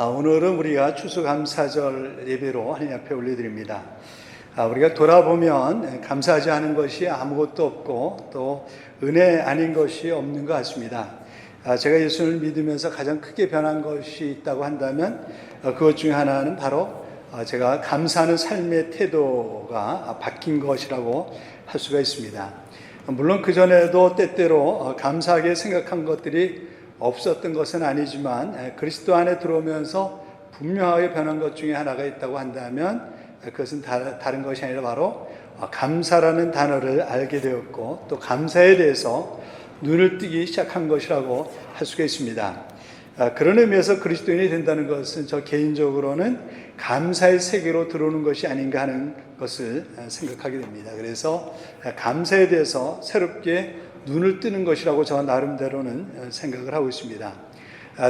오늘은 우리가 추수감사절 예배로 하나님 앞에 올려드립니다. 우리가 돌아보면 감사하지 않은 것이 아무것도 없고 또 은혜 아닌 것이 없는 것 같습니다. 제가 예수를 믿으면서 가장 크게 변한 것이 있다고 한다면 그것 중에 하나는 바로 제가 감사하는 삶의 태도가 바뀐 것이라고 할 수가 있습니다. 물론 그전에도 때때로 감사하게 생각한 것들이 없었던 것은 아니지만 그리스도 안에 들어오면서 분명하게 변한 것 중에 하나가 있다고 한다면 그것은 다른 것이 아니라 바로 감사라는 단어를 알게 되었고 또 감사에 대해서 눈을 뜨기 시작한 것이라고 할 수가 있습니다. 그런 의미에서 그리스도인이 된다는 것은 저 개인적으로는 감사의 세계로 들어오는 것이 아닌가 하는 것을 생각하게 됩니다. 그래서 감사에 대해서 새롭게 눈을 뜨는 것이라고 저 나름대로는 생각을 하고 있습니다.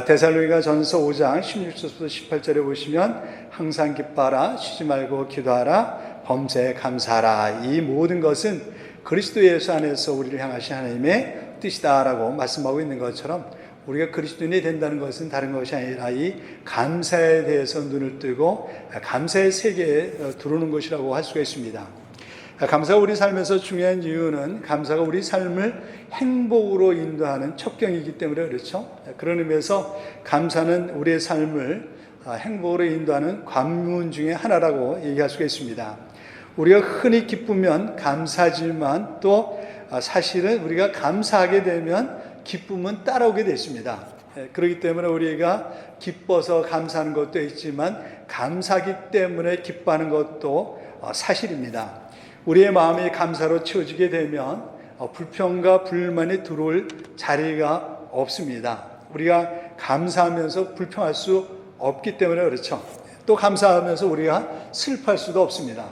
데살로니가 전서 5장 16절부터 18절에 보시면 항상 기뻐하라, 쉬지 말고 기도하라, 범사에 감사하라. 이 모든 것은 그리스도 예수 안에서 우리를 향하신 하나님의 뜻이다라고 말씀하고 있는 것처럼 우리가 그리스도인이 된다는 것은 다른 것이 아니라 이 감사에 대해서 눈을 뜨고 감사의 세계에 들어오는 것이라고 할 수가 있습니다. 감사가 우리 삶에서 중요한 이유는 감사가 우리 삶을 행복으로 인도하는 첩경이기 때문에 그렇죠. 그런 의미에서 감사는 우리의 삶을 행복으로 인도하는 관문 중에 하나라고 얘기할 수가 있습니다. 우리가 흔히 기쁘면 감사하지만 또 사실은 우리가 감사하게 되면 기쁨은 따라오게 되어 있습니다. 그렇기 때문에 우리가 기뻐서 감사하는 것도 있지만 감사하기 때문에 기뻐하는 것도 사실입니다. 우리의 마음이 감사로 채워지게 되면 불평과 불만이 들어올 자리가 없습니다. 우리가 감사하면서 불평할 수 없기 때문에 그렇죠. 또 감사하면서 우리가 슬퍼할 수도 없습니다.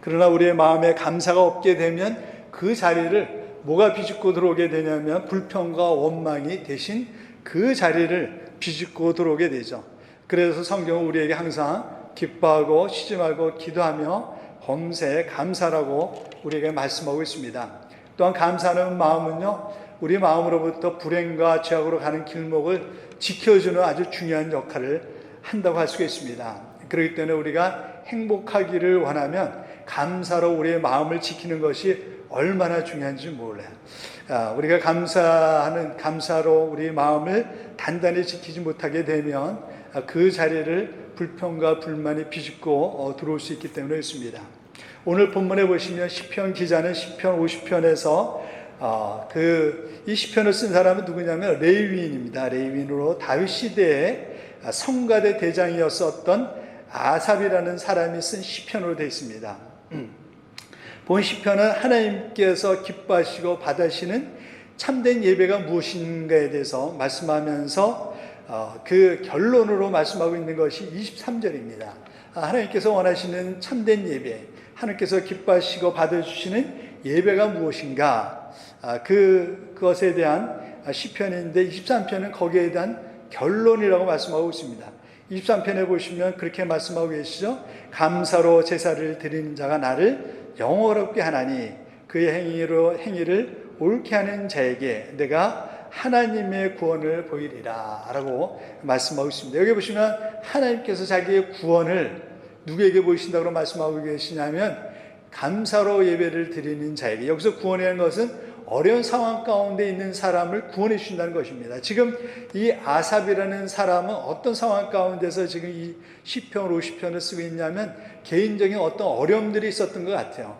그러나 우리의 마음에 감사가 없게 되면 그 자리를 뭐가 비집고 들어오게 되냐면 불평과 원망이 대신 그 자리를 비집고 들어오게 되죠. 그래서 성경은 우리에게 항상 기뻐하고 쉬지 말고 기도하며 범사에 감사라고 우리에게 말씀하고 있습니다. 또한 감사하는 마음은요, 우리 마음으로부터 불행과 죄악으로 가는 길목을 지켜주는 아주 중요한 역할을 한다고 할 수가 있습니다. 그렇기 때문에 우리가 행복하기를 원하면 감사로 우리의 마음을 지키는 것이 얼마나 중요한지 몰라요. 우리가 감사로 우리 마음을 단단히 지키지 못하게 되면 그 자리를 불평과 불만이 비집고 들어올 수 있기 때문에 있습니다. 오늘 본문에 보시면 시편 기자는 시편 50편에서 이 시편을 쓴 사람은 누구냐면 레위인입니다. 레위인으로 다윗 시대에 성가대 대장이었었던 아삽이라는 사람이 쓴 시편으로 되어 있습니다. 본 시편은 하나님께서 기뻐하시고 받으시는 참된 예배가 무엇인가에 대해서 말씀하면서 그 결론으로 말씀하고 있는 것이 23절입니다. 하나님께서 원하시는 참된 예배, 하나님께서 기뻐하시고 받아주시는 예배가 무엇인가, 그것에 대한 시편인데 23편은 거기에 대한 결론이라고 말씀하고 있습니다. 23편에 보시면 그렇게 말씀하고 계시죠. 감사로 제사를 드리는 자가 나를 영화롭게 하나니 그의 행위를 옳게 하는 자에게 내가 하나님의 구원을 보이리라 라고 말씀하고 있습니다. 여기 보시면 하나님께서 자기의 구원을 누구에게 보이신다고 말씀하고 계시냐면 감사로 예배를 드리는 자에게, 여기서 구원이라는 것은 어려운 상황 가운데 있는 사람을 구원해 주신다는 것입니다. 지금 이 아삽이라는 사람은 어떤 상황 가운데서 지금 이 시편 50편을 쓰고 있냐면 개인적인 어떤 어려움들이 있었던 것 같아요.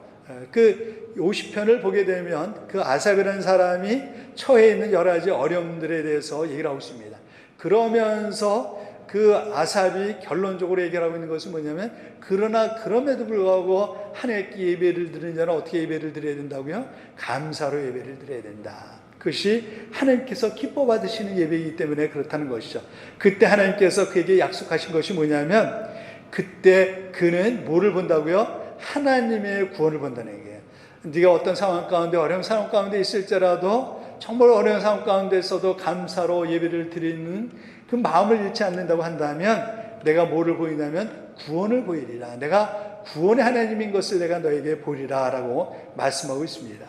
그 50편을 보게 되면 그 아삽이라는 사람이 처해 있는 여러 가지 어려움들에 대해서 얘기를 하고 있습니다. 그러면서 그 아삽이 결론적으로 얘기하고 있는 것은 뭐냐면 그럼에도 불구하고 하나님께 예배를 드리는 자는 어떻게 예배를 드려야 된다고요? 감사로 예배를 드려야 된다. 그것이 하나님께서 기뻐 받으시는 예배이기 때문에 그렇다는 것이죠. 그때 하나님께서 그에게 약속하신 것이 뭐냐면 그때 그는 뭐를 본다고요? 하나님의 구원을 본다는 얘기예요. 네가 어떤 상황 가운데 어려운 상황 가운데 있을지라도 정말 어려운 상황 가운데서도 감사로 예배를 드리는 그 마음을 잃지 않는다고 한다면 내가 뭐를 보이냐면 구원을 보이리라. 내가 구원의 하나님인 것을 내가 너에게 보리라 라고 말씀하고 있습니다.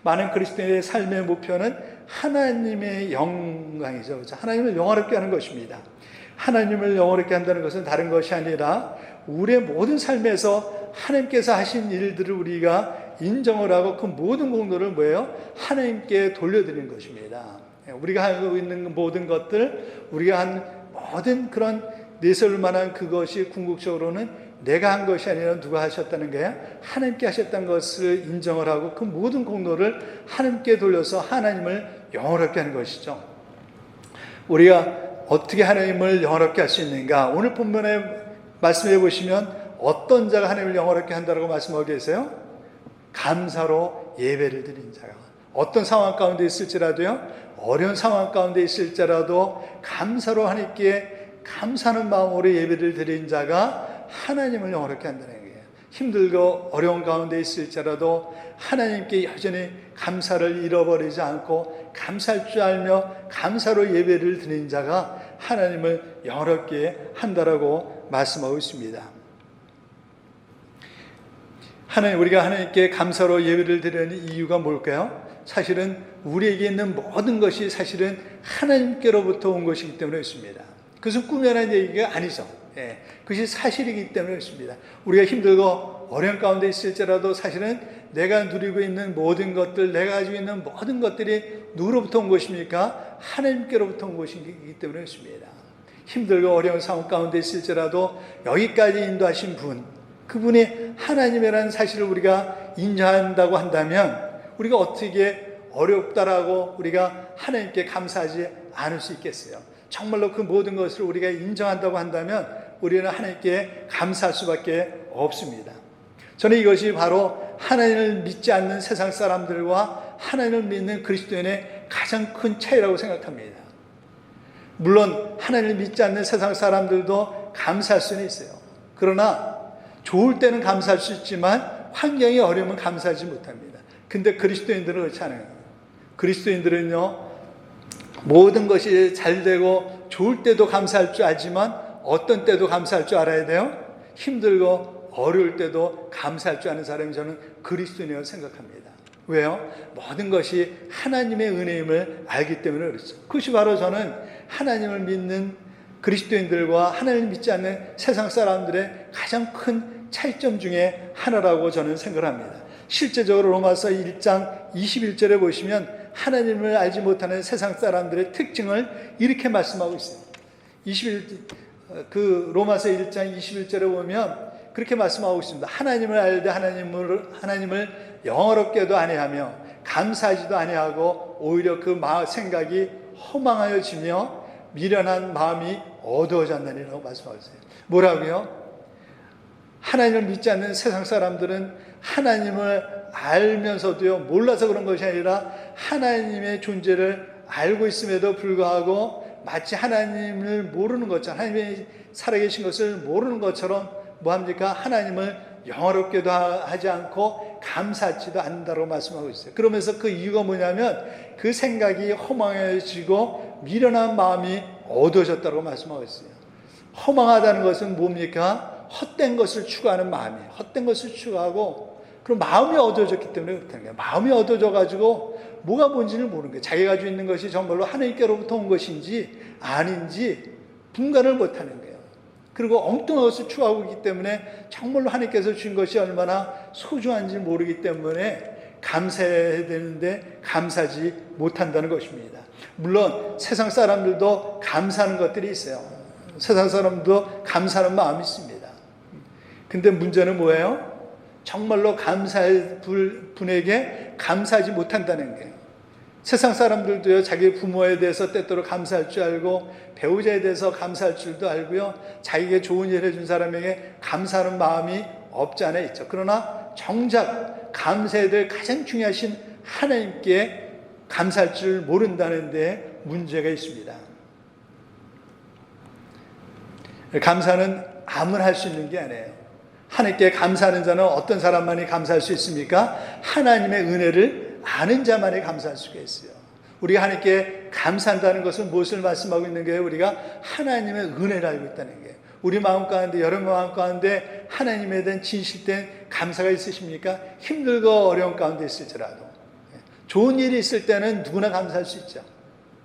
많은 그리스도인의 삶의 목표는 하나님의 영광이죠. 하나님을 영화롭게 하는 것입니다. 하나님을 영원롭게 한다는 것은 다른 것이 아니라 우리의 모든 삶에서 하나님께서 하신 일들을 우리가 인정을 하고 그 모든 공로를 뭐예요? 하나님께 돌려드리는 것입니다. 우리가 하고 있는 모든 것들, 우리가 한 모든 그런 내세울 만한 그것이 궁극적으로는 내가 한 것이 아니라 누가 하셨다는 거야? 하나님께 하셨다는 것을 인정을 하고 그 모든 공로를 하나님께 돌려서 하나님을 영원롭게 하는 것이죠. 우리가 어떻게 하나님을 영원롭게 할 수 있는가? 오늘 본문에 말씀해 보시면 어떤 자가 하나님을 영원롭게 한다고 말씀하고 계세요? 감사로 예배를 드린 자가. 어떤 상황 가운데 있을지라도요, 어려운 상황 가운데 있을지라도 감사로 하나님께 감사하는 마음으로 예배를 드린 자가 하나님을 영원롭게 한다는 거예요. 힘들고 어려운 가운데 있을지라도 하나님께 여전히 감사를 잃어버리지 않고 감사할 줄 알며 감사로 예배를 드린 자가 하나님을 영원롭게 한다라고 말씀하고 있습니다. 우리가 하나님께 감사로 예배를 드리는 이유가 뭘까요? 사실은 우리에게 있는 모든 것이 사실은 하나님께로부터 온 것이기 때문에 있습니다. 그것은 꾸며낸 얘기가 아니죠. 그것이 사실이기 때문에 있습니다. 우리가 힘들고 어려운 가운데 있을지라도 사실은 내가 누리고 있는 모든 것들, 내가 가지고 있는 모든 것들이 누구로부터 온 것입니까? 하나님께로부터 온 것이기 때문에 있습니다. 힘들고 어려운 상황 가운데 있을지라도 여기까지 인도하신 분, 그분이 하나님이라는 사실을 우리가 인정한다고 한다면 우리가 어떻게 어렵다라고 우리가 하나님께 감사하지 않을 수 있겠어요? 정말로 그 모든 것을 우리가 인정한다고 한다면 우리는 하나님께 감사할 수밖에 없습니다. 저는 이것이 바로 하나님을 믿지 않는 세상 사람들과 하나님을 믿는 그리스도인의 가장 큰 차이라고 생각합니다. 물론 하나님을 믿지 않는 세상 사람들도 감사할 수는 있어요. 그러나 좋을 때는 감사할 수 있지만 환경이 어려우면 감사하지 못합니다. 근데 그리스도인들은 그렇지 않아요. 그리스도인들은요, 모든 것이 잘 되고 좋을 때도 감사할 줄 알지만 어떤 때도 감사할 줄 알아야 돼요. 힘들고 어려울 때도 감사할 줄 아는 사람이 저는 그리스도인이라고 생각합니다. 왜요? 모든 것이 하나님의 은혜임을 알기 때문에 그렇죠. 그것이 바로 저는 하나님을 믿는 그리스도인들과 하나님을 믿지 않는 세상 사람들의 가장 큰 차이점 중에 하나라고 저는 생각합니다. 실제적으로 로마서 1장 21절에 보시면 하나님을 알지 못하는 세상 사람들의 특징을 이렇게 말씀하고 있어요. 로마서 1장 21절에 보면 그렇게 말씀하고 있습니다. 하나님을 알되 하나님을 영어롭게도 아니하며 감사하지도 아니하고 오히려 그 생각이 허망하여지며 미련한 마음이 어두워졌느니라고 말씀하고 있어요. 뭐라고요? 하나님을 믿지 않는 세상 사람들은 하나님을 알면서도요, 몰라서 그런 것이 아니라 하나님의 존재를 알고 있음에도 불구하고 마치 하나님을 모르는 것처럼, 하나님이 살아계신 것을 모르는 것처럼 뭐합니까? 하나님을 영어롭게도 하지 않고 감사하지도 않는다고 말씀하고 있어요. 그러면서 그 이유가 뭐냐면 그 생각이 허망해지고 미련한 마음이 어두워졌다고 말씀하고 있어요. 허망하다는 것은 뭡니까? 헛된 것을 추구하는 마음이에요. 헛된 것을 추구하고 그럼 마음이 어두워졌기 때문에 그렇다는 거예요. 마음이 어두워져가지고 뭐가 뭔지를 모르는 거예요. 자기가 가지고 있는 것이 정말로 하나님께로부터 온 것인지 아닌지 분간을 못하는 거예요. 그리고 엉뚱한 것을 추구하고 있기 때문에 정말로 하나님께서 주신 것이 얼마나 소중한지 모르기 때문에 감사해야 되는데 감사하지 못한다는 것입니다. 물론 세상 사람들도 감사하는 것들이 있어요. 세상 사람도 감사하는 마음이 있습니다. 근데 문제는 뭐예요? 정말로 감사할 분에게 감사하지 못한다는 거예요. 세상 사람들도요, 자기 부모에 대해서 때때로 감사할 줄 알고 배우자에 대해서 감사할 줄도 알고요, 자기에게 좋은 일을 해준 사람에게 감사하는 마음이 없지 않아 있죠. 그러나 정작 감사해야 될 가장 중요하신 하나님께 감사할 줄 모른다는 데 문제가 있습니다. 감사는 아무나 할 수 있는 게 아니에요. 하나님께 감사하는 자는 어떤 사람만이 감사할 수 있습니까? 하나님의 은혜를 아는 자만이 감사할 수가 있어요. 우리가 하나님께 감사한다는 것은 무엇을 말씀하고 있는 거예요? 우리가 하나님의 은혜를 알고 있다는 거예요. 우리 마음 가운데, 여러분 마음 가운데 하나님에 대한 진실된 감사가 있으십니까? 힘들고 어려운 가운데 있을지라도. 좋은 일이 있을 때는 누구나 감사할 수 있죠.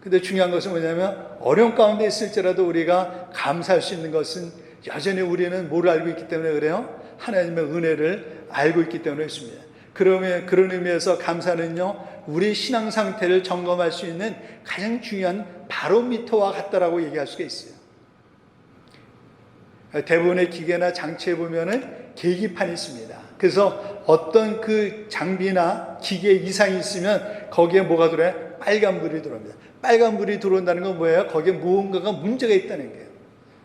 근데 중요한 것은 뭐냐면 어려운 가운데 있을지라도 우리가 감사할 수 있는 것은 여전히 우리는 뭘 알고 있기 때문에 그래요? 하나님의 은혜를 알고 있기 때문에 그렇습니다. 그런 의미에서 감사는요, 우리 신앙 상태를 점검할 수 있는 가장 중요한 바로미터와 같다라고 얘기할 수가 있어요. 대부분의 기계나 장치에 보면은 계기판이 있습니다. 그래서 어떤 그 장비나 기계에 이상이 있으면 거기에 뭐가 들어와요? 빨간불이 들어옵니다. 빨간불이 들어온다는 건 뭐예요? 거기에 무언가가 문제가 있다는 거예요.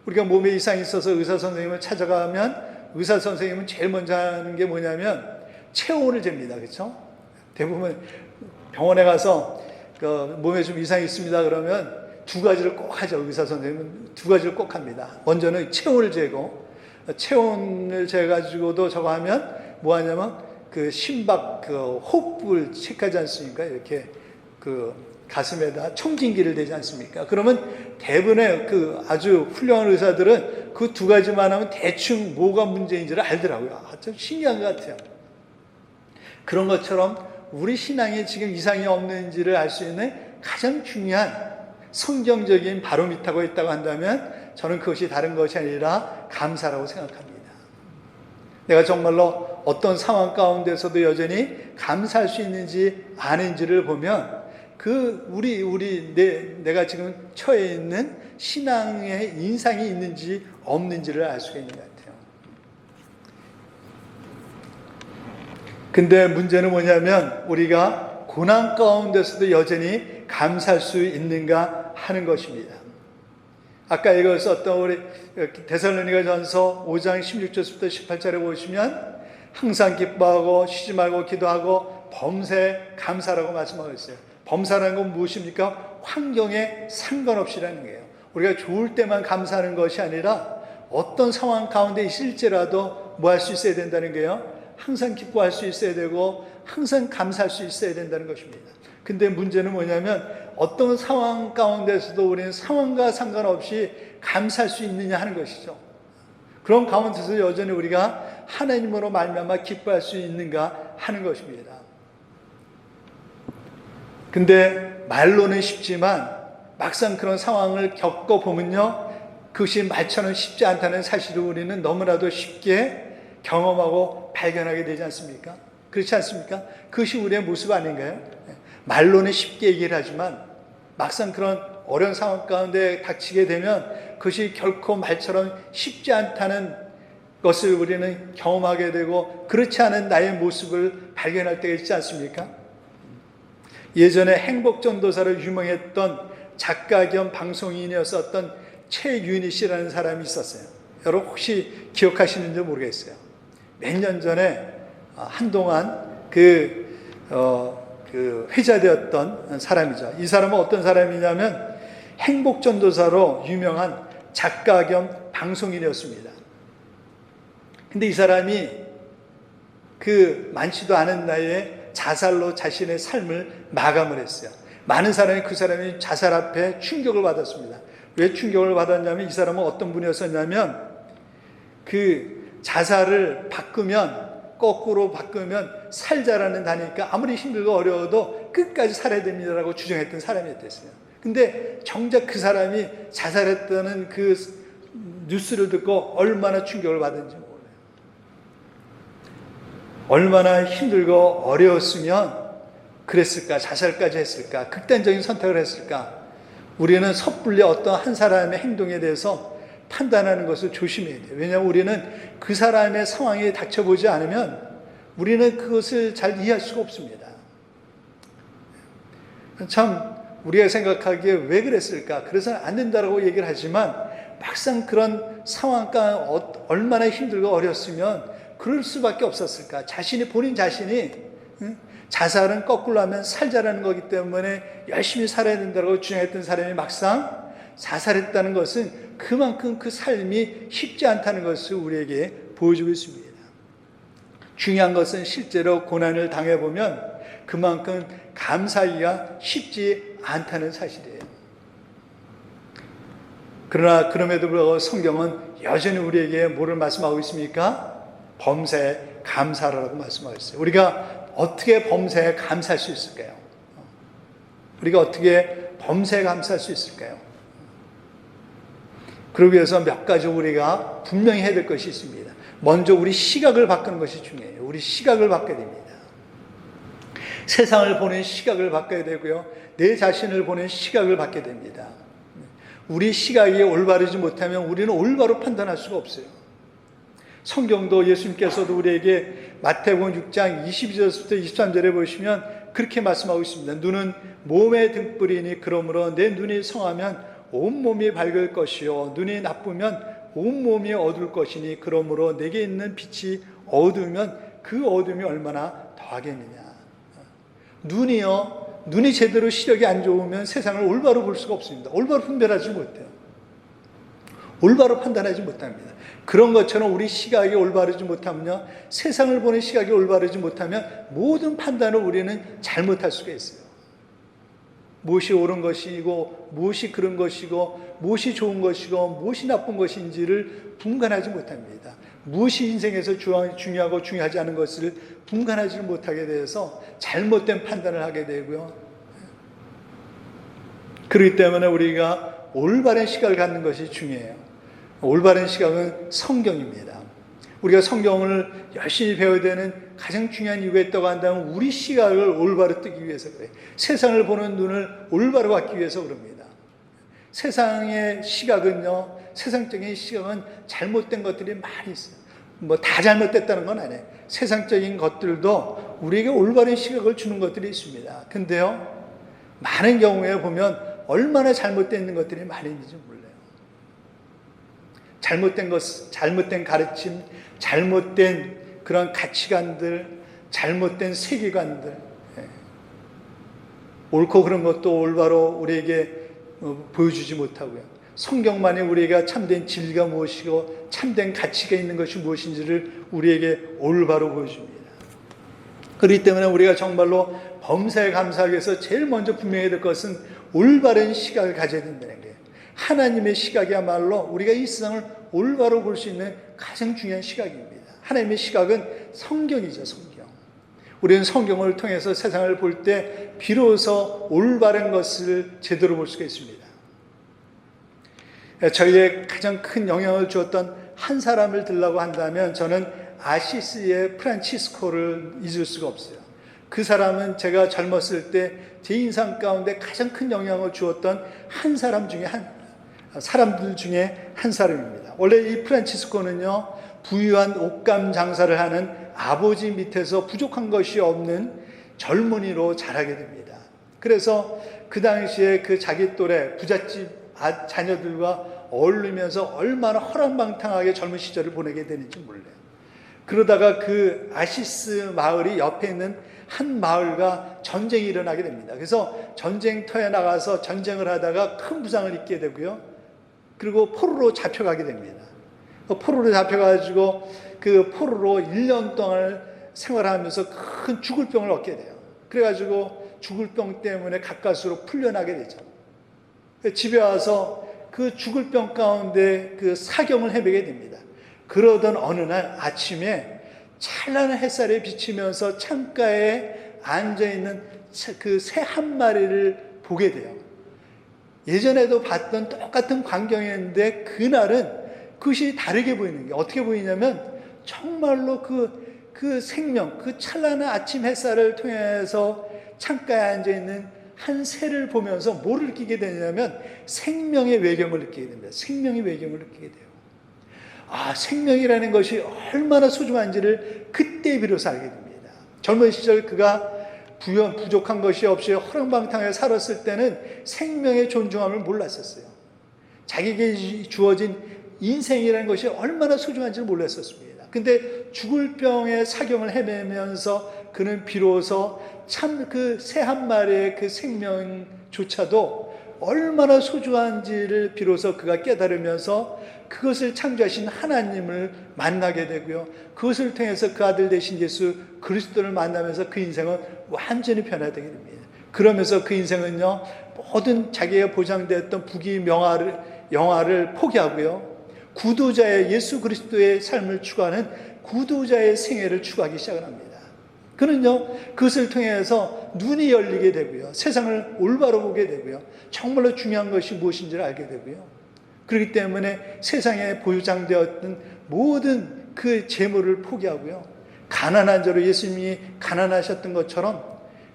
우리가 몸에 이상이 있어서 의사 선생님을 찾아가면 의사 선생님은 제일 먼저 하는 게 뭐냐면 체온을 잽니다. 그렇죠? 대부분 병원에 가서 그 몸에 좀 이상이 있습니다. 그러면 두 가지를 꼭 하죠. 의사 선생님은 두 가지를 꼭 합니다. 먼저는 체온을 재고, 체온을 재가지고도 저거 하면 뭐 하냐면 그 심박 그 호흡을 체크하지 않습니까? 이렇게 그 가슴에다 청진기를 대지 않습니까? 그러면 대부분의 그 아주 훌륭한 의사들은 그 두 가지만 하면 대충 뭐가 문제인지를 알더라고요. 참 신기한 것 같아요. 그런 것처럼 우리 신앙에 지금 이상이 없는지를 알 수 있는 가장 중요한 성경적인 바로미터가 있다고 한다면 저는 그것이 다른 것이 아니라 감사라고 생각합니다. 내가 정말로 어떤 상황 가운데서도 여전히 감사할 수 있는지 아닌지를 보면 내가 지금 처해 있는 신앙의 인상이 있는지 없는지를 알 수가 있는 것 같아요. 근데 문제는 뭐냐면 우리가 고난 가운데서도 여전히 감사할 수 있는가 하는 것입니다. 아까 읽었었던 우리 데살로니가전서 5장 16절부터 18절에 보시면 항상 기뻐하고 쉬지 말고 기도하고 범사에 감사라고 말씀하고 있어요. 범사라는 건 무엇입니까? 환경에 상관없이라는 거예요. 우리가 좋을 때만 감사하는 것이 아니라 어떤 상황 가운데 있을지라도 뭐 할 수 있어야 된다는 거예요? 항상 기뻐할 수 있어야 되고 항상 감사할 수 있어야 된다는 것입니다. 근데 문제는 뭐냐면 어떤 상황 가운데서도 우리는 상황과 상관없이 감사할 수 있느냐 하는 것이죠. 그런 가운데서 여전히 우리가 하나님으로 말미암아 기뻐할 수 있는가 하는 것입니다. 근데 말로는 쉽지만 막상 그런 상황을 겪어보면요, 그것이 말처럼 쉽지 않다는 사실을 우리는 너무나도 쉽게 경험하고 발견하게 되지 않습니까? 그렇지 않습니까? 그것이 우리의 모습 아닌가요? 말로는 쉽게 얘기를 하지만 막상 그런 어려운 상황 가운데 닥치게 되면 그것이 결코 말처럼 쉽지 않다는 것을 우리는 경험하게 되고 그렇지 않은 나의 모습을 발견할 때가 있지 않습니까? 예전에 행복전도사로 유명했던 작가 겸 방송인이었었던 최윤희 씨라는 사람이 있었어요. 여러분 혹시 기억하시는지 모르겠어요. 몇 년 전에 한동안 회자되었던 사람이죠. 이 사람은 어떤 사람이냐면 행복전도사로 유명한 작가 겸 방송인이었습니다. 근데 이 사람이 많지도 않은 나이에 자살로 자신의 삶을 마감을 했어요. 많은 사람이 그 사람이 자살 앞에 충격을 받았습니다. 왜 충격을 받았냐면 이 사람은 어떤 분이었었냐면 자살을 거꾸로 바꾸면 살자라는 단위니까 아무리 힘들고 어려워도 끝까지 살아야 됩니다라고 주장했던 사람이었어요. 근데 정작 그 사람이 자살했다는 그 뉴스를 듣고 얼마나 충격을 받은지 몰라요. 얼마나 힘들고 어려웠으면 그랬을까? 자살까지 했을까? 극단적인 선택을 했을까? 우리는 섣불리 어떤 한 사람의 행동에 대해서 판단하는 것을 조심해야 돼요. 왜냐하면 우리는 그 사람의 상황에 닥쳐보지 않으면 우리는 그것을 잘 이해할 수가 없습니다. 참 우리가 생각하기에 왜 그랬을까? 그래서는 안 된다고 얘기를 하지만 막상 그런 상황과 얼마나 힘들고 어렸으면 그럴 수밖에 없었을까? 본인 자신이 자살은 거꾸로 하면 살자라는 거기 때문에 열심히 살아야 된다고 주장했던 사람이 막상 자살했다는 것은 그만큼 그 삶이 쉽지 않다는 것을 우리에게 보여주고 있습니다. 중요한 것은 실제로 고난을 당해보면 그만큼 감사하기가 쉽지 않다는 사실이에요. 그러나 그럼에도 불구하고 성경은 여전히 우리에게 뭐를 말씀하고 있습니까? 범사에 감사하라고 말씀하고 있어요. 우리가 어떻게 범사에 감사할 수 있을까요? 우리가 어떻게 범사에 감사할 수 있을까요? 그러기 위해서 몇 가지 우리가 분명히 해야 될 것이 있습니다. 먼저 우리 시각을 바꾸는 것이 중요해요. 우리 시각을 바꿔야 됩니다. 세상을 보는 시각을 바꿔야 되고요. 내 자신을 보는 시각을 바꿔야 됩니다. 우리 시각이 올바르지 못하면 우리는 올바로 판단할 수가 없어요. 성경도 예수님께서도 우리에게 마태복음 6장 22절부터 23절에 보시면 그렇게 말씀하고 있습니다. 눈은 몸의 등불이니 그러므로 내 눈이 성하면 온몸이 밝을 것이요 눈이 나쁘면 온몸이 어두울 것이니 그러므로 내게 있는 빛이 어두우면 그 어둠이 얼마나 더하겠느냐. 눈이 제대로 시력이 안 좋으면 세상을 올바로 볼 수가 없습니다. 올바로 분별하지 못해요. 올바로 판단하지 못합니다. 그런 것처럼 우리 시각이 올바르지 못하면요, 세상을 보는 시각이 올바르지 못하면 모든 판단을 우리는 잘못할 수가 있어요. 무엇이 옳은 것이고 무엇이 그런 것이고 무엇이 좋은 것이고 무엇이 나쁜 것인지를 분간하지 못합니다. 무엇이 인생에서 중요하고 중요하지 않은 것을 분간하지 못하게 돼서 잘못된 판단을 하게 되고요. 그렇기 때문에 우리가 올바른 시각을 갖는 것이 중요해요. 올바른 시각은 성경입니다. 우리가 성경을 열심히 배워야 되는 가장 중요한 이유가 있다고 한다면 우리 시각을 올바로 뜨기 위해서 그래요. 세상을 보는 눈을 올바로 갖기 위해서 그럽니다. 세상의 시각은요, 세상적인 시각은 잘못된 것들이 많이 있어요. 뭐 다 잘못됐다는 건 아니에요. 세상적인 것들도 우리에게 올바른 시각을 주는 것들이 있습니다. 근데요, 많은 경우에 보면 얼마나 잘못된 것들이 많이 있는지 몰라요. 잘못된 것, 잘못된 가르침, 잘못된 그런 가치관들, 잘못된 세계관들, 옳고 그런 것도 올바로 우리에게 보여주지 못하고요. 성경만이 우리가 참된 진리가 무엇이고 참된 가치가 있는 것이 무엇인지를 우리에게 올바로 보여줍니다. 그렇기 때문에 우리가 정말로 범사에 감사하기 위해서 제일 먼저 분명해야 될 것은 올바른 시각을 가져야 된다는 거예요. 하나님의 시각이야말로 우리가 이 세상을 올바로 볼 수 있는 가장 중요한 시각입니다. 하나님의 시각은 성경이죠, 성경. 우리는 성경을 통해서 세상을 볼 때 비로소 올바른 것을 제대로 볼 수가 있습니다. 저희의 가장 큰 영향을 주었던 한 사람을 들라고 한다면 저는 아시스의 프란치스코를 잊을 수가 없어요. 그 사람은 제가 젊었을 때 제 인상 가운데 가장 큰 영향을 주었던 사람들 중에 한 사람입니다. 원래 이 프란치스코는요, 부유한 옷감 장사를 하는 아버지 밑에서 부족한 것이 없는 젊은이로 자라게 됩니다. 그래서 그 당시에 그 자기 또래 부잣집 자녀들과 어울리면서 얼마나 허랑방탕하게 젊은 시절을 보내게 되는지 몰라요. 그러다가 그 아시스 마을이 옆에 있는 한 마을과 전쟁이 일어나게 됩니다. 그래서 전쟁터에 나가서 전쟁을 하다가 큰 부상을 입게 되고요. 그리고 포로로 잡혀가게 됩니다. 포로로 잡혀가지고 그 포로로 1년 동안 생활하면서 큰 죽을 병을 얻게 돼요. 그래가지고 죽을 병 때문에 가까스로 풀려나게 되죠. 집에 와서 그 죽을 병 가운데 그 사경을 헤매게 됩니다. 그러던 어느 날 아침에 찬란한 햇살에 비치면서 창가에 앉아있는 그 새 한 마리를 보게 돼요. 예전에도 봤던 똑같은 광경이었는데 그날은 그것이 다르게 보이는 게 어떻게 보이냐면 정말로 그 생명, 그 찬란한 아침 햇살을 통해서 창가에 앉아있는 한 새를 보면서 뭐를 느끼게 되냐면 생명의 외경을 느끼게 됩니다. 생명의 외경을 느끼게 돼요. 아, 생명이라는 것이 얼마나 소중한지를 그때 비로소 알게 됩니다. 젊은 시절 그가 부족한 것이 없이 허랑방탕하게 살았을 때는 생명의 존중함을 몰랐었어요. 자기에게 주어진 인생이라는 것이 얼마나 소중한지를 몰랐었습니다. 근데 죽을 병의 사경을 헤매면서 그는 비로소 참 그 새 한 마리의 그 생명조차도 얼마나 소중한지를 비로소 그가 깨달으면서 그것을 창조하신 하나님을 만나게 되고요. 그것을 통해서 그 아들 되신 예수 그리스도를 만나면서 그 인생은 완전히 변화되게 됩니다. 그러면서 그 인생은요, 모든 자기가 보장되었던 부귀 영화를 포기하고요. 구도자의 예수 그리스도의 삶을 추구하는 구도자의 생애를 추구하기 시작을 합니다. 그는요, 그것을 통해서 눈이 열리게 되고요. 세상을 올바로 보게 되고요. 정말로 중요한 것이 무엇인지를 알게 되고요. 그렇기 때문에 세상에 보유장되었던 모든 그 재물을 포기하고요. 가난한 자로 예수님이 가난하셨던 것처럼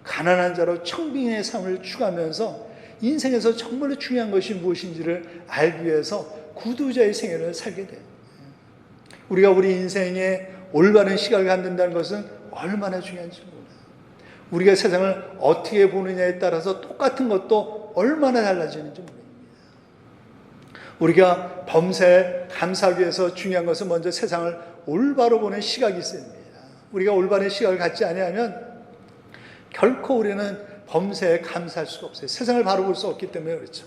가난한 자로 청빙의 삶을 추구하면서 인생에서 정말로 중요한 것이 무엇인지를 알기 위해서 구두자의 생애를 살게 돼요. 우리가 우리 인생에 올바른 시각을 갖는다는 것은 얼마나 중요한지 몰라요. 우리가 세상을 어떻게 보느냐에 따라서 똑같은 것도 얼마나 달라지는지 모릅니다. 우리가 범사에 감사하기 위해서 중요한 것은 먼저 세상을 올바로 보는 시각이 있어야 됩니다. 우리가 올바른 시각을 갖지 않으면 결코 우리는 범사에 감사할 수가 없어요. 세상을 바로 볼 수 없기 때문에 그렇죠.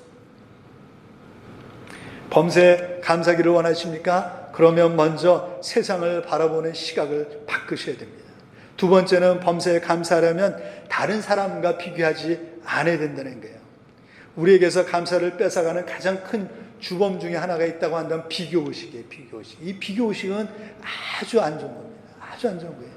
범사에 감사하기를 원하십니까? 그러면 먼저 세상을 바라보는 시각을 바꾸셔야 됩니다. 두 번째는 범사에 감사하려면 다른 사람과 비교하지 않아야 된다는 거예요. 우리에게서 감사를 뺏어가는 가장 큰 주범 중에 하나가 있다고 한다면 비교의식이에요. 비교의식. 이 비교의식은 아주 안 좋은 겁니다. 아주 안 좋은 거예요.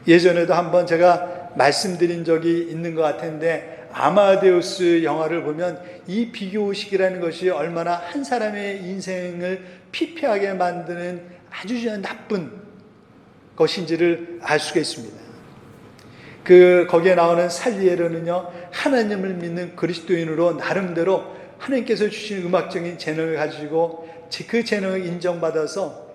예전에도 한번 제가 말씀드린 적이 있는 것 같은데 아마데우스 영화를 보면 이 비교의식이라는 것이 얼마나 한 사람의 인생을 피폐하게 만드는 아주 나쁜 것인지를 알 수가 있습니다. 거기에 나오는 살리에르는요, 하나님을 믿는 그리스도인으로 나름대로 하나님께서 주신 음악적인 재능을 가지고 그 재능을 인정받아서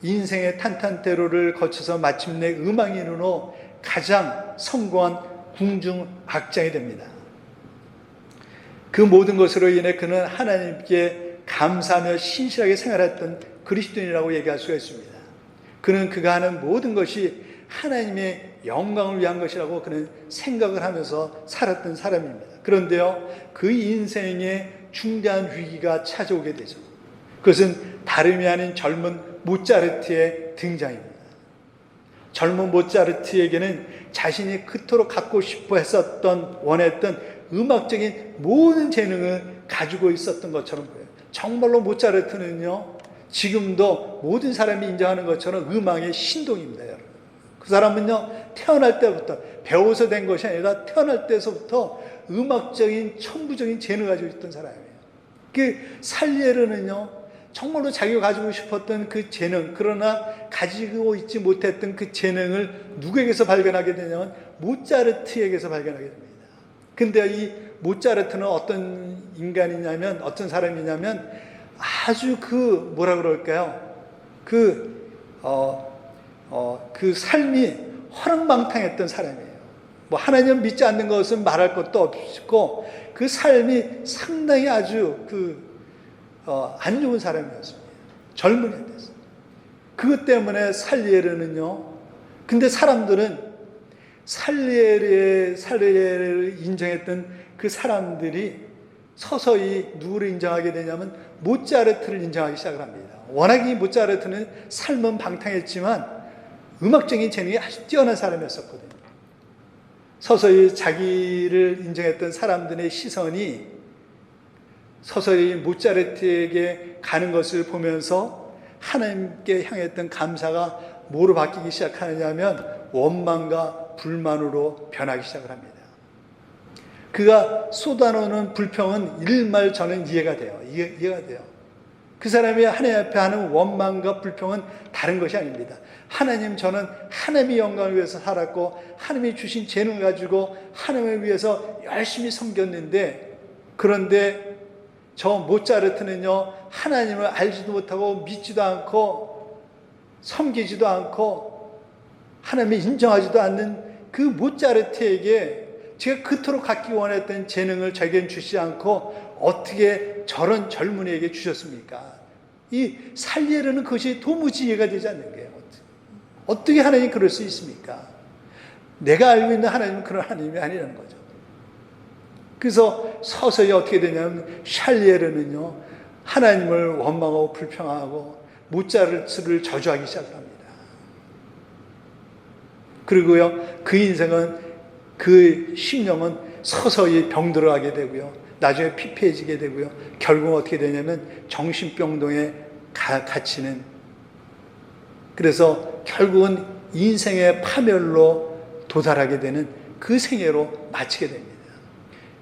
인생의 탄탄대로를 거쳐서 마침내 음악인으로 가장 성공한 궁중악장이 됩니다. 그 모든 것으로 인해 그는 하나님께 감사하며 신실하게 생활했던 그리스도인이라고 얘기할 수가 있습니다. 그는 그가 하는 모든 것이 하나님의 영광을 위한 것이라고 그는 생각을 하면서 살았던 사람입니다. 그런데요, 그 인생에 중대한 위기가 찾아오게 되죠. 그것은 다름이 아닌 젊은 모차르트의 등장입니다. 젊은 모차르트에게는 자신이 그토록 갖고 싶어 했었던, 원했던 음악적인 모든 재능을 가지고 있었던 것처럼 보여요. 정말로 모차르트는요, 지금도 모든 사람이 인정하는 것처럼 음악의 신동입니다, 여러분. 그 사람은요, 태어날 때부터, 배워서 된 것이 아니라 태어날 때서부터 음악적인 천부적인 재능을 가지고 있던 사람이에요. 그 살리에르는요, 정말로 자기가 가지고 싶었던 그 재능, 그러나 가지고 있지 못했던 그 재능을 누구에게서 발견하게 되냐면 모차르트에게서 발견하게 됩니다. 근데 이 모차르트는 어떤 인간이냐면, 어떤 사람이냐면 아주 뭐라 그럴까요? 그 삶이 허랑방탕했던 사람이에요. 뭐 하나님 믿지 않는 것은 말할 것도 없고 그 삶이 상당히 아주 안 좋은 사람이었습니다. 젊은이였어요. 그것 때문에 살리에르는요. 근데 사람들은 살리에르를 인정했던 그 사람들이 서서히 누구를 인정하게 되냐면 모차르트를 인정하기 시작을 합니다. 워낙 이 모차르트는 삶은 방탕했지만 음악적인 재능이 아주 뛰어난 사람이었었거든요. 서서히 자기를 인정했던 사람들의 시선이 서서히 모차르트에게 가는 것을 보면서 하나님께 향했던 감사가 뭐로 바뀌기 시작하느냐면 원망과 불만으로 변하기 시작을 합니다. 그가 쏟아놓는 불평은 일말 저는 이해가 돼요. 이해가 돼요. 그 사람이 하나님 앞에 하는 원망과 불평은 다른 것이 아닙니다. 하나님, 저는 하나님의 영광을 위해서 살았고 하나님이 주신 재능을 가지고 하나님을 위해서 열심히 섬겼는데, 그런데 저 모차르트는요, 하나님을 알지도 못하고 믿지도 않고 섬기지도 않고 하나님을 인정하지도 않는 그 모차르트에게 제가 그토록 갖기 원했던 재능을 자기는 주시지 않고 어떻게 저런 젊은이에게 주셨습니까? 이 살리에르는 그것이 도무지 이해가 되지 않는 거예요. 어떻게 하나님이 그럴 수 있습니까? 내가 알고 있는 하나님은 그런 하나님이 아니라는 거죠. 그래서 서서히 어떻게 되냐면 살리에르는요, 하나님을 원망하고 불평하고 모차르트를 저주하기 시작합니다. 그리고요, 그 인생은, 그 심령은 서서히 병들어가게 되고요, 나중에 피폐해지게 되고요, 결국 어떻게 되냐면 정신병동에 갇히는, 그래서 결국은 인생의 파멸로 도달하게 되는 그 생애로 마치게 됩니다.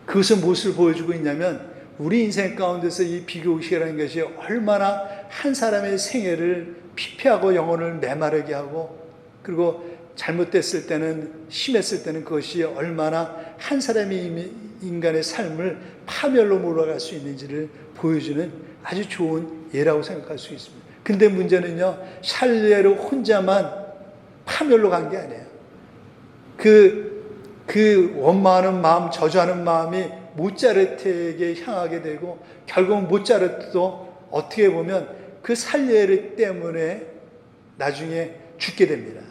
그것은 무엇을 보여주고 있냐면 우리 인생 가운데서 이 비교의식이라는 것이 얼마나 한 사람의 생애를 피폐하고 영혼을 메마르게 하고, 그리고 잘못됐을 때는, 심했을 때는 그것이 얼마나 한 사람의 인간의 삶을 파멸로 몰아갈 수 있는지를 보여주는 아주 좋은 예라고 생각할 수 있습니다. 근데 문제는요, 샬레로 혼자만 파멸로 간 게 아니에요. 그 원망하는 마음, 저주하는 마음이 모차르트에게 향하게 되고, 결국 모차르트도 어떻게 보면 그 살레르 때문에 나중에 죽게 됩니다.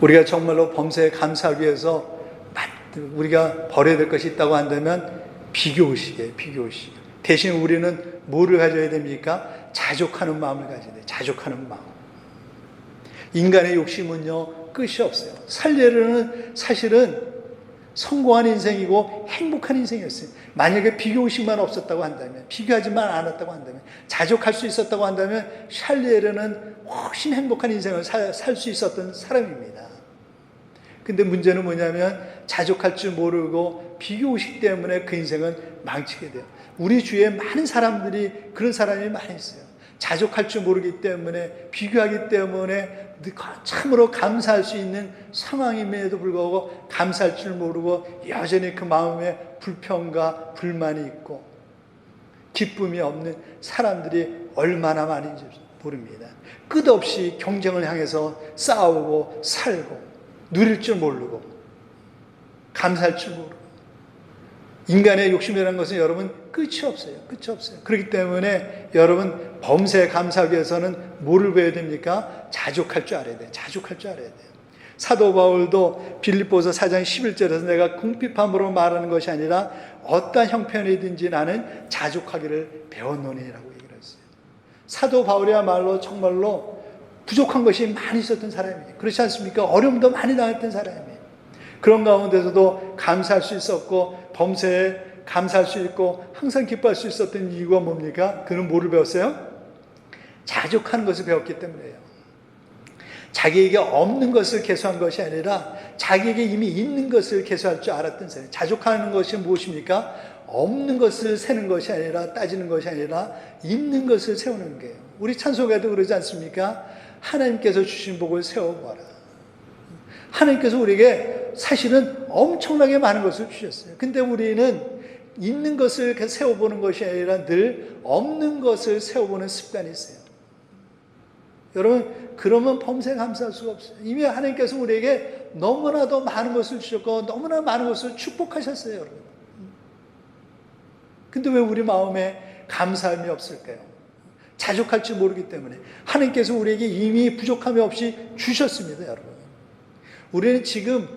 우리가 정말로 범사에 감사하기 위해서 우리가 버려야 될 것이 있다고 한다면 비교의식이에요. 비교의식. 대신 우리는 뭐를 가져야 됩니까? 자족하는 마음을 가져야 돼요. 자족하는 마음. 인간의 욕심은요, 끝이 없어요. 살레르는 사실은 성공한 인생이고 행복한 인생이었어요. 만약에 비교의식만 없었다고 한다면, 비교하지만 않았다고 한다면, 자족할 수 있었다고 한다면 샬레르는 훨씬 행복한 인생을 살 수 있었던 사람입니다. 근데 문제는 뭐냐면 자족할 줄 모르고 비교의식 때문에 그 인생은 망치게 돼요. 우리 주위에 많은 사람들이 그런 사람이 많이 있어요. 자족할 줄 모르기 때문에, 비교하기 때문에 참으로 감사할 수 있는 상황임에도 불구하고 감사할 줄 모르고 여전히 그 마음에 불평과 불만이 있고 기쁨이 없는 사람들이 얼마나 많은지 모릅니다. 끝없이 경쟁을 향해서 싸우고 살고, 누릴 줄 모르고 감사할 줄 모르고. 인간의 욕심이라는 것은 여러분 끝이 없어요. 끝이 없어요. 그렇기 때문에 여러분 범사에 감사하기 위해서는 뭐를 배워야 됩니까? 자족할 줄 알아야 돼요. 자족할 줄 알아야 돼요. 사도 바울도 빌립보서 4장 11절에서 내가 궁핍함으로 말하는 것이 아니라 어떠한 형편이든지 나는 자족하기를 배웠노니라고 얘기를 했어요. 사도 바울이야말로 정말로 부족한 것이 많이 있었던 사람이에요. 그렇지 않습니까? 어려움도 많이 당했던 사람이에요. 그런 가운데서도 감사할 수 있었고, 범사에 감사할 수 있고 항상 기뻐할 수 있었던 이유가 뭡니까? 그는 뭐를 배웠어요? 자족하는 것을 배웠기 때문이에요. 자기에게 없는 것을 계수한 것이 아니라 자기에게 이미 있는 것을 계수할 줄 알았던 사람. 자족하는 것이 무엇입니까? 없는 것을 세는 것이 아니라, 따지는 것이 아니라 있는 것을 세우는 거예요. 우리 찬송가도 그러지 않습니까? 하나님께서 주신 복을 세워보아라. 하나님께서 우리에게 사실은 엄청나게 많은 것을 주셨어요. 근데 우리는 있는 것을 세워보는 것이 아니라 늘 없는 것을 세워보는 습관이 있어요. 여러분, 그러면 범사에 감사할 수가 없어요. 이미 하나님께서 우리에게 너무나도 많은 것을 주셨고 너무나 많은 것을 축복하셨어요, 여러분. 근데 왜 우리 마음에 감사함이 없을까요? 자족할 줄 모르기 때문에. 하나님께서 우리에게 이미 부족함이 없이 주셨습니다, 여러분. 우리는 지금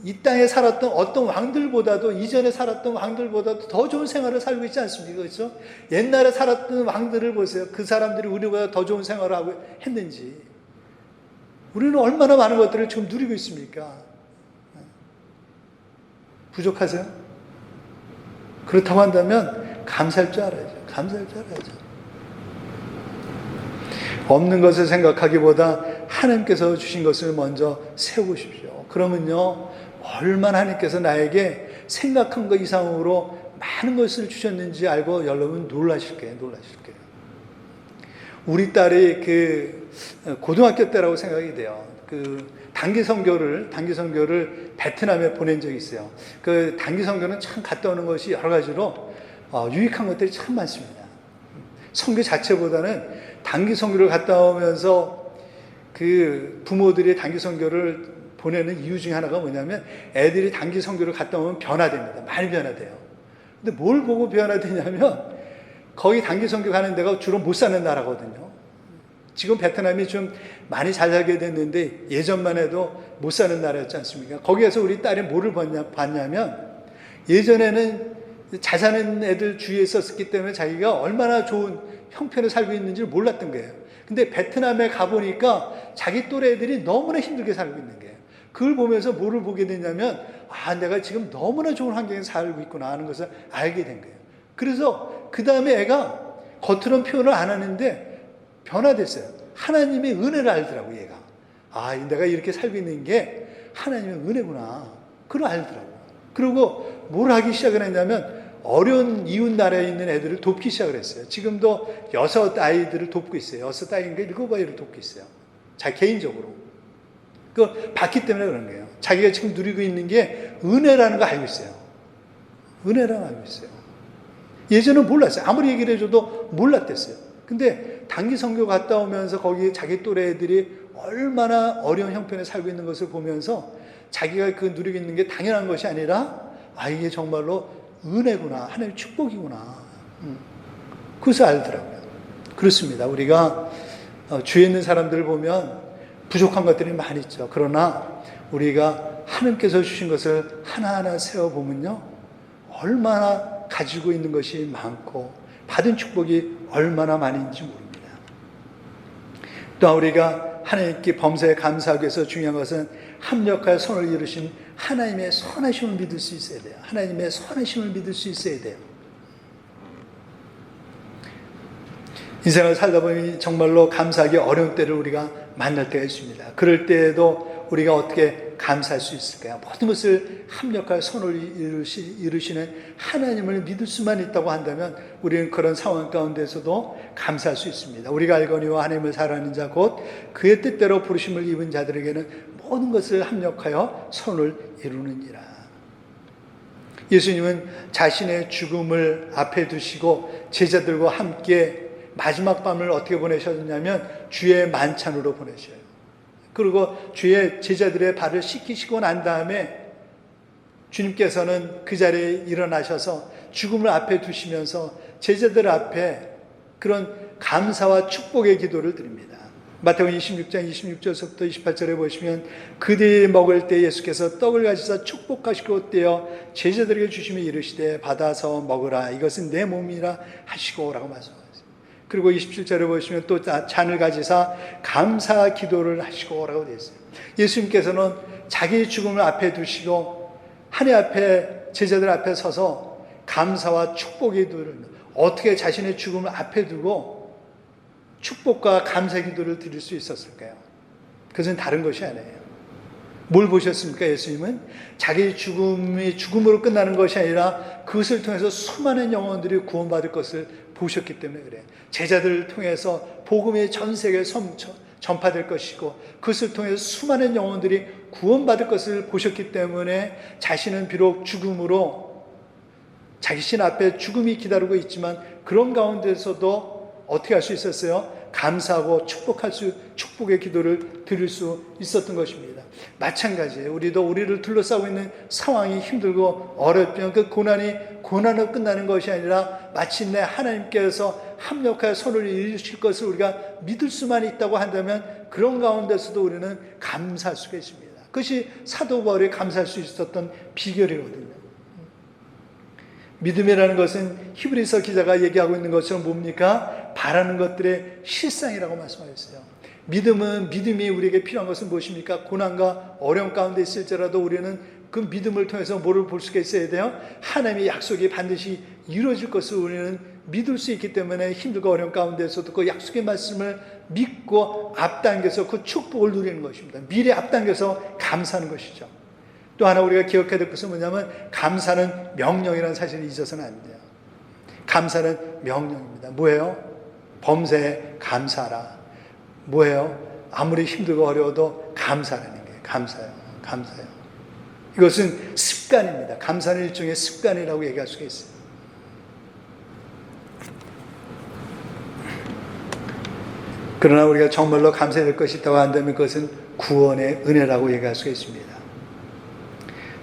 이 땅에 살았던 어떤 왕들보다도, 이전에 살았던 왕들보다도 더 좋은 생활을 살고 있지 않습니까? 그렇죠? 옛날에 살았던 왕들을 보세요. 그 사람들이 우리보다 더 좋은 생활을 하고 했는지. 우리는 얼마나 많은 것들을 지금 누리고 있습니까? 부족하세요? 그렇다고 한다면 감사할 줄 알아야죠. 감사할 줄 알아야죠. 없는 것을 생각하기보다 하나님께서 주신 것을 먼저 세우십시오. 그러면요, 얼마나 하나님께서 나에게 생각한 것 이상으로 많은 것을 주셨는지 알고 여러분 놀라실 거예요. 놀라실 거예요. 우리 딸이 고등학교 때라고 생각이 돼요. 단기 선교를 베트남에 보낸 적이 있어요. 그 단기 선교는 참 갔다 오는 것이 여러 가지로 유익한 것들이 참 많습니다. 선교 자체보다는 단기 선교를 갔다 오면서 그 부모들이 단기 선교를 보내는 이유 중에 하나가 뭐냐면 애들이 단기 선교를 갔다 오면 변화됩니다. 많이 변화돼요. 근데 뭘 보고 변화되냐면 거기 단기 선교 가는 데가 주로 못 사는 나라거든요. 지금 베트남이 좀 많이 잘 살게 됐는데 예전만 해도 못 사는 나라였지 않습니까? 거기에서 우리 딸이 뭐를 봤냐면 예전에는 잘 사는 애들 주위에 있었기 때문에 자기가 얼마나 좋은 형편을 살고 있는지를 몰랐던 거예요. 근데 베트남에 가보니까 자기 또래 애들이 너무나 힘들게 살고 있는 거예요. 그걸 보면서 뭐를 보게 되냐면 내가 지금 너무나 좋은 환경에 살고 있구나 하는 것을 알게 된 거예요. 그래서 그 다음에 애가 겉으로는 표현을 안 하는데 변화됐어요. 하나님의 은혜를 알더라고, 얘가. 아, 내가 이렇게 살고 있는 게 하나님의 은혜구나. 그걸 알더라고. 그리고 뭘 하기 시작을 했냐면 어려운 이웃 나라에 있는 애들을 돕기 시작을 했어요. 지금도 6 아이들을 돕고 있어요. 6 아이인가 7 아이를 돕고 있어요. 자기 개인적으로. 그걸 봤기 때문에 그런 거예요. 자기가 지금 누리고 있는 게 은혜라는 거 알고 있어요. 은혜라는 거 알고 있어요. 예전은 몰랐어요. 아무리 얘기를 해줘도 몰랐댔어요. 근데 단기 선교 갔다 오면서 거기 자기 또래 애들이 얼마나 어려운 형편에 살고 있는 것을 보면서 자기가 그 누리고 있는 게 당연한 것이 아니라 아, 이게 정말로 은혜구나. 하나님의 축복이구나. 그것을 알더라고요. 그렇습니다. 우리가 주위에 있는 사람들을 보면 부족한 것들이 많이 있죠. 그러나 우리가 하나님께서 주신 것을 하나하나 세워보면요, 얼마나 가지고 있는 것이 많고 받은 축복이 얼마나 많은지 모릅니다. 또한 우리가 하나님께 범사에 감사하기 위해서 중요한 것은 합력하여 손을 이루신 하나님의 선하심을 믿을 수 있어야 돼요. 하나님의 선하심을 믿을 수 있어야 돼요. 인생을 살다 보니 정말로 감사하기 어려운 때를 우리가 만날 때가 있습니다. 그럴 때에도 우리가 어떻게 감사할 수 있을까요? 모든 것을 합력하여 손을 이루시는 하나님을 믿을 수만 있다고 한다면 우리는 그런 상황 가운데서도 감사할 수 있습니다. 우리가 알거니와 하나님을 사랑하는 자 곧 그의 뜻대로 부르심을 입은 자들에게는 모든 것을 합력하여 손을 이루느니라. 예수님은 자신의 죽음을 앞에 두시고 제자들과 함께 마지막 밤을 어떻게 보내셨냐면 주의 만찬으로 보내셔요. 그리고 주의 제자들의 발을 씻기시고 난 다음에 주님께서는 그 자리에 일어나셔서 죽음을 앞에 두시면서 제자들 앞에 그런 감사와 축복의 기도를 드립니다. 마태복음 26장 26절부터 28절에 보시면 그들이 먹을 때 예수께서 떡을 가지사 축복하시고 떼어 제자들에게 주시며 이르시되 받아서 먹으라 이것은 내 몸이라 하시고 라고 말씀하셨습니다. 그리고 27절에 보시면 또 잔을 가지사 감사 기도를 하시고 라고 되어 있어요. 예수님께서는 자기 죽음을 앞에 두시고 하늘 앞에 제자들 앞에 서서 감사와 축복의 기도를 어떻게 자신의 죽음을 앞에 두고 축복과 감사 기도를 드릴 수 있었을까요? 그것은 다른 것이 아니에요. 뭘 보셨습니까? 예수님은 자기 죽음이 죽음으로 끝나는 것이 아니라 그것을 통해서 수많은 영혼들이 구원받을 것을 보셨기 때문에 그래요. 제자들을 통해서 복음이 전 세계에 전파될 것이고 그것을 통해서 수많은 영혼들이 구원받을 것을 보셨기 때문에 자신은 비록 죽음으로 자기 신 앞에 죽음이 기다리고 있지만 그런 가운데서도 어떻게 할 수 있었어요? 감사하고 축복의 기도를 드릴 수 있었던 것입니다. 마찬가지예요. 우리도 우리를 둘러싸고 있는 상황이 힘들고 어렵지만 그 고난으로 끝나는 것이 아니라 마침내 하나님께서 합력하여 손을 이루실 것을 우리가 믿을 수만 있다고 한다면 그런 가운데서도 우리는 감사할 수가 있습니다. 그것이 사도 바울이 감사할 수 있었던 비결이거든요. 믿음이라는 것은 히브리서 기자가 얘기하고 있는 것처럼 뭡니까? 바라는 것들의 실상이라고 말씀하셨어요. 믿음이 우리에게 필요한 것은 무엇입니까? 고난과 어려움 가운데 있을지라도 우리는 그 믿음을 통해서 뭐를 볼 수가 있어야 돼요? 하나님의 약속이 반드시 이루어질 것을 우리는 믿을 수 있기 때문에 힘들고 어려움 가운데서도 그 약속의 말씀을 믿고 앞당겨서 그 축복을 누리는 것입니다. 미래 앞당겨서 감사하는 것이죠. 또 하나 우리가 기억해야 될 것은 뭐냐면 감사는 명령이라는 사실을 잊어서는 안 돼요. 감사는 명령입니다. 뭐예요? 범사에 감사하라. 뭐예요? 아무리 힘들고 어려워도 감사하는 게 감사예요. 감사해요. 이것은 습관입니다. 감사는 일종의 습관이라고 얘기할 수가 있어요. 그러나 우리가 정말로 감사해야 될 것이 있다고 한다면 그것은 구원의 은혜라고 얘기할 수가 있습니다.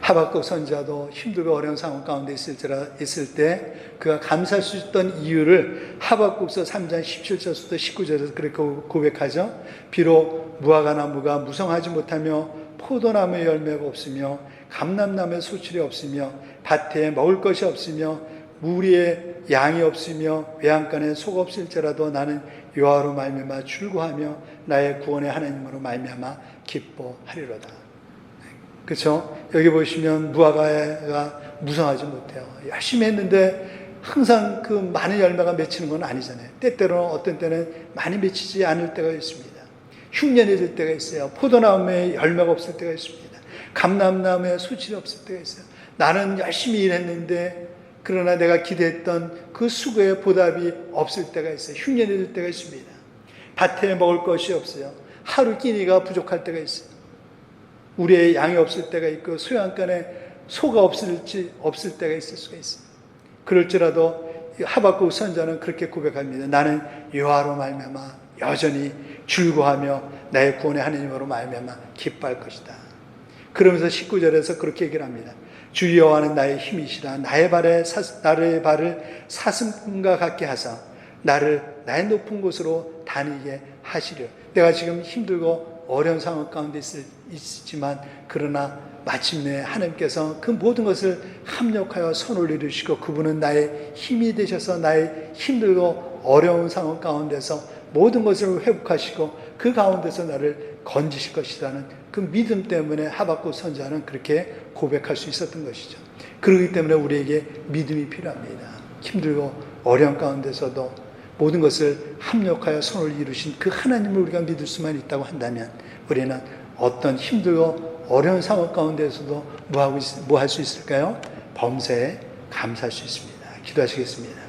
하박국 선지자도 힘들고 어려운 상황 가운데 있을 때 그가 감사할 수 있던 이유를 하박국서 3장 17절부터 19절에서 그렇게 고백하죠. 비록 무화과 나무가 무성하지 못하며 포도나무의 열매가 없으며 감람나무의 소출이 없으며 밭에 먹을 것이 없으며 무리에 양이 없으며 외양간에 속 없을지라도 나는 여호와로 말미암아 즐거하며 나의 구원의 하나님으로 말미암아 기뻐하리로다. 그렇죠? 여기 보시면 무화과가 무성하지 못해요. 열심히 했는데 항상 그 많은 열매가 맺히는 건 아니잖아요. 때때로는 어떤 때는 많이 맺히지 않을 때가 있습니다. 흉년이 들 때가 있어요. 포도나무에 열매가 없을 때가 있습니다. 감람나무에 수질이 없을 때가 있어요. 나는 열심히 일했는데 그러나 내가 기대했던 그 수고의 보답이 없을 때가 있어요. 흉년이 들 때가 있습니다. 밭에 먹을 것이 없어요. 하루 끼니가 부족할 때가 있어요. 우리의 양이 없을 때가 있고 소양간에 소가 없을 때가 있을 수가 있어요. 그럴지라도 하박국 선자는 그렇게 고백합니다. 나는 여호와로 말미암아 여전히 즐거워하며 나의 구원의 하나님으로 말미암아 기뻐할 것이다. 그러면서 19절에서 그렇게 얘기를 합니다. 주 여호와는 나의 힘이시라. 나의 발을 사슴과 같게 하사 나를 나의 높은 곳으로 다니게 하시려. 내가 지금 힘들고 어려운 상황 가운데 있지만 그러나 마침내 하나님께서 그 모든 것을 합력하여 손을 이루시고 그분은 나의 힘이 되셔서 나의 힘들고 어려운 상황 가운데서 모든 것을 회복하시고 그 가운데서 나를 건지실 것이라는 그 믿음 때문에 하박국 선자는 그렇게 고백할 수 있었던 것이죠. 그렇기 때문에 우리에게 믿음이 필요합니다. 힘들고 어려운 가운데서도 모든 것을 합력하여 손을 이루신 그 하나님을 우리가 믿을 수만 있다고 한다면 우리는 어떤 힘들고 어려운 상황 가운데서도 뭐 할 수 있을까요? 범사에 감사할 수 있습니다. 기도하시겠습니다.